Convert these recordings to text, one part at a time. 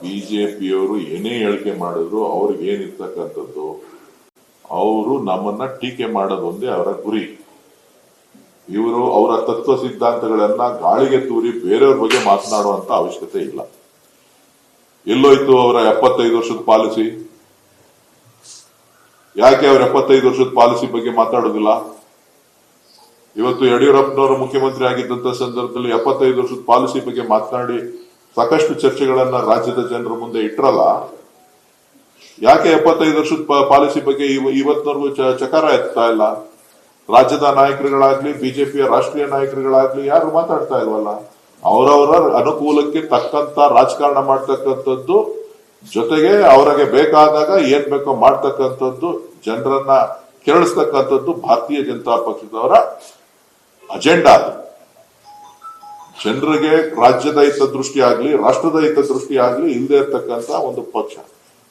ಬಿಜೆಪಿಯವರು ಏನೇ ಹೇಳಿಕೆ ಮಾಡಿದ್ರು ಅವ್ರಿಗೆ ಏನಿರ್ತಕ್ಕಂಥದ್ದು, ಅವರು ನಮ್ಮನ್ನ ಟೀಕೆ ಮಾಡೋದೊಂದೇ ಅವರ ಗುರಿ. ಇವರು ಅವರ ತತ್ವ ಸಿದ್ಧಾಂತಗಳನ್ನ ಗಾಳಿಗೆ ತೂರಿ ಬೇರೆಯವ್ರ ಬಗ್ಗೆ ಮಾತನಾಡುವಂತ ಅವಶ್ಯಕತೆ ಇಲ್ಲ. ಎಲ್ಲೋಯ್ತು ಅವರ 75 ವರ್ಷದ ಪಾಲಿಸಿ? ಯಾಕೆ ಅವ್ರ 75 ವರ್ಷದ ಪಾಲಿಸಿ ಬಗ್ಗೆ ಮಾತಾಡೋದಿಲ್ಲ? ಇವತ್ತು ಯಡಿಯೂರಪ್ಪನವರು ಮುಖ್ಯಮಂತ್ರಿ ಆಗಿದ್ದಂತ ಸಂದರ್ಭದಲ್ಲಿ 75 ವರ್ಷದ ಪಾಲಿಸಿ ಬಗ್ಗೆ ಮಾತನಾಡಿ ಸಾಕಷ್ಟು ಚರ್ಚೆಗಳನ್ನ ರಾಜ್ಯದ ಜನರ ಮುಂದೆ ಇಟ್ರಲ್ಲ. ಯಾಕೆ 75 ವರ್ಷದ ಪಾಲಿಸಿ ಬಗ್ಗೆ ಇವತ್ತಿನವರೆಗೂ ಚಕಾರ ಎತ್ತಾ ಇಲ್ಲ? ರಾಜ್ಯದ ನಾಯಕರುಗಳಾಗ್ಲಿ, ಬಿಜೆಪಿಯ ರಾಷ್ಟ್ರೀಯ ನಾಯಕರುಗಳಾಗ್ಲಿ ಯಾರು ಮಾತಾಡ್ತಾ ಇಲ್ವಲ್ಲ. ಅವರವರ ಅನುಕೂಲಕ್ಕೆ ತಕ್ಕಂತ ರಾಜಕಾರಣ ಮಾಡ್ತಕ್ಕಂಥದ್ದು, ಜೊತೆಗೆ ಅವರಿಗೆ ಬೇಕಾದಾಗ ಏನ್ ಬೇಕೋ ಮಾಡ್ತಕ್ಕಂಥದ್ದು, ಜನರನ್ನ ಕೆರಳಿಸ್ತಕ್ಕಂಥದ್ದು ಭಾರತೀಯ ಜನತಾ ಪಕ್ಷದವರ ಅಜೆಂಡಾ. ಜನರಿಗೆ ರಾಜ್ಯದ ಹಿತದೃಷ್ಟಿ ಆಗ್ಲಿ, ರಾಷ್ಟ್ರದ ಹಿತದೃಷ್ಟಿ ಆಗ್ಲಿ ಇಲ್ಲದೆ ಇರ್ತಕ್ಕಂಥ ಒಂದು ಪಕ್ಷ.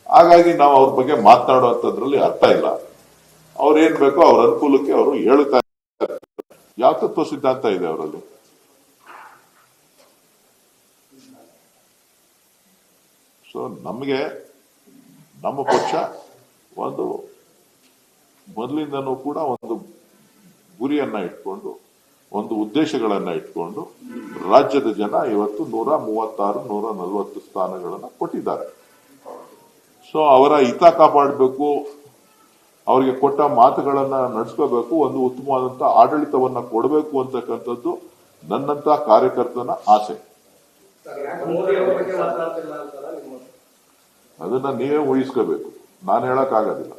ಹಾಗಾಗಿ ನಾವು ಅವ್ರ ಬಗ್ಗೆ ಮಾತನಾಡುವಂತದ್ರಲ್ಲಿ ಅರ್ಥ ಇಲ್ಲ. ಅವ್ರು ಏನ್ ಬೇಕೋ ಅವ್ರ ಅನುಕೂಲಕ್ಕೆ ಅವರು ಹೇಳ್ತಾ ಇದ್ದಾರೆ. ಯಾವ ತತ್ವ ಸಿದ್ಧಾಂತ ಇದೆ ಅವರಲ್ಲಿ? ಸೊ ನಮಗೆ ನಮ್ಮ ಪಕ್ಷ ಒಂದು ಮೊದಲಿಂದನೂ ಕೂಡ ಒಂದು ಗುರಿಯನ್ನ ಇಟ್ಕೊಂಡು, ಒಂದು ಉದ್ದೇಶಗಳನ್ನ ಇಟ್ಕೊಂಡು ರಾಜ್ಯದ ಜನ ಇವತ್ತು 136, 140 ಸ್ಥಾನಗಳನ್ನ ಕೊಟ್ಟಿದ್ದಾರೆ. ಸೊ ಅವರ ಹಿತ ಕಾಪಾಡಬೇಕು, ಅವರಿಗೆ ಕೊಟ್ಟ ಮಾತುಗಳನ್ನ ನಡೆಸ್ಕೋಬೇಕು, ಒಂದು ಉತ್ತಮವಾದಂತಹ ಆಡಳಿತವನ್ನ ಕೊಡಬೇಕು ಅಂತಕ್ಕಂಥದ್ದು ನನ್ನಂತ ಕಾರ್ಯಕರ್ತನ ಆಸೆ. ಅದನ್ನ ನೀವೇ ಊಹಿಸ್ಕೋಬೇಕು, ನಾನು ಹೇಳಕ್ ಆಗೋದಿಲ್ಲ.